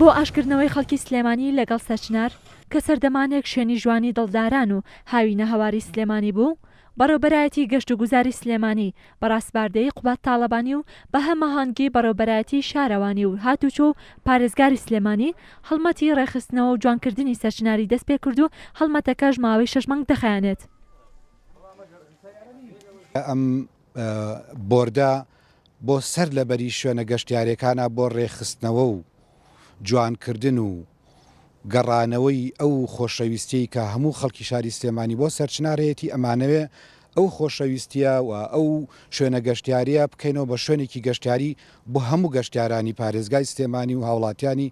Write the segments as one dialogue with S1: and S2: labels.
S1: بۆ ئاشکردنەوەی خەڵکی سلێمانی لەگەڵ سەچنار کە سەردەمانێک شوێنی جوانی دڵداران و هاوینە هەواری سلێمانی بوو، بەڕێوەبەرایەتی گەشت و گوزاری سلێمانی بەڕاستباردەی قوبات تاڵەبانی و بە هەماهەنگی بەڕێوەبەرایەتی شارەوانی و هاتوچۆ و پارێزگاری سلێمانی هەڵمەتی ڕێخستنەوە و جوانکردنی سەرچناری دەست پێ کرد و هەڵمەتەکەش ماوەی 6 مانگ دەخایەنێت.
S2: ئەم بۆردە بۆ سەر لەبەری شوێنە گەشتیارەکانە بۆ ڕێخستنەوە و جوانکردن و گەڕانەوەی ئەو خۆشەویستی کە هەموو خەڵکی شاری سلێمانی بۆ سەرچنارەتی ئەمانەوێ ئەو خۆشەویستیە و ئەو شوێنە گەشتیاریە بکەینەوە بە شوێنێکی گەشتیاری بۆ هەموو گەشتیارانی پارێزگای سلێمانی و هاوڵاتیانی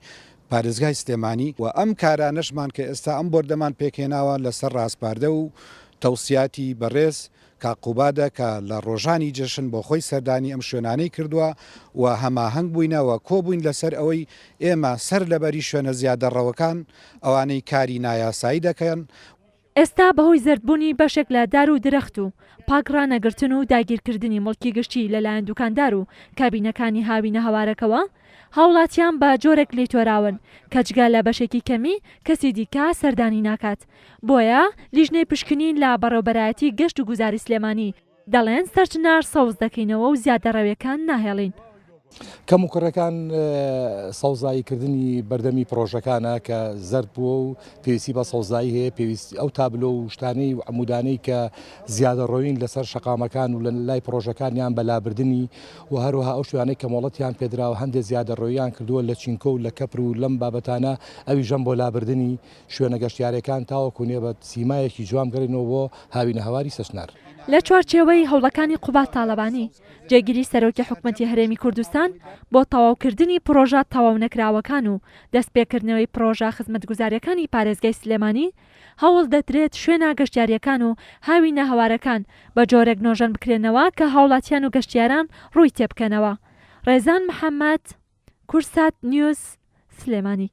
S2: پارێزگای سلێمانی و ئەم کارانەشمان کە ئێستا ئەم بۆردەمان پێکێناوە لەسەر ڕاستپاردە و تەوسیاتی بەڕێز کاقوبادە کە لە ڕۆژانی جەشن بۆ خۆی سەردانی ئەم شوێنانەی کردووە و هەماهەنگ بووینەوە کۆبووین لەسەر ئەوەی ئێمە سەر لەبەری شوێنە زیادەڕەوەکان ئەوانەی کاری نایاسایی دەکەن.
S1: ئێستا بەهۆی زەردبوونی بەشێک لە دار و درەخت و پاگڕانەگرتن و داگیرکردنی مڵکی گشتی لەلایەن دوکاندار و کابینەکانی هاوینە هەوارەکەوە هاوڵاتیان بە جۆرێک لێ تۆراون کە جگا لە بەشێکی کەمی کەسی دیکە سەردانی ناکات. بۆیە لیژنەی پشکنین لە بەڕێوەبەرایەتی گەشت و گوزاری سلێمانی دەڵێن سەرچنار سەوز دەکەینەوە و زیادەڕەویەکان ناهێڵین.
S3: کەم و کوڕەکان سەوزاییکردنی بەردەمی پرۆژەکانە کە زەرد بووە و پێویستی بە سەوزایی هەیە، پێویستی ئەو تابلۆ و شتانەی و عمودانەی کە زیادەڕۆین لەسەر شەقامەکان و لە لای پرۆژەکانیان بەلابردننی و هەروەها ئەو شوانەی کە مۆڵەتیان پێدراوە هەندێک زیادەڕۆیان کردووە لە چینکۆ و لە کەپر و لەم بابەتانە ئەوی ژەم بۆ لابردننی شوێنە گەشتیارەکان تاوەکو نێ بە سیمایەکی جوام گەڕینەوە بۆ هاوینە هەواری سەچنار.
S1: لە چوارچێوەی هەوڵەکانی قوبات تاڵەبانی جێگیری سەرۆکی حکوومەتی هەرێمی کوردستان بۆ تەواوکردنی پرۆژە تەواو نەکراوەکان و دەستپێکردنەوەی پرۆژە خزمەتگوزاریەکانی پارێزگای سلێمانی هەوڵ دەدرێت شوێنە گەشتیاریەکان و هاوینە هەوارەکان بە جۆرێک نۆژەن بکرێنەوە کە هاوڵاتیان و گەشتیاران ڕووی تێبکەنەوە. ڕێزان محەممەد، کورسات نیوز، سلێمانی.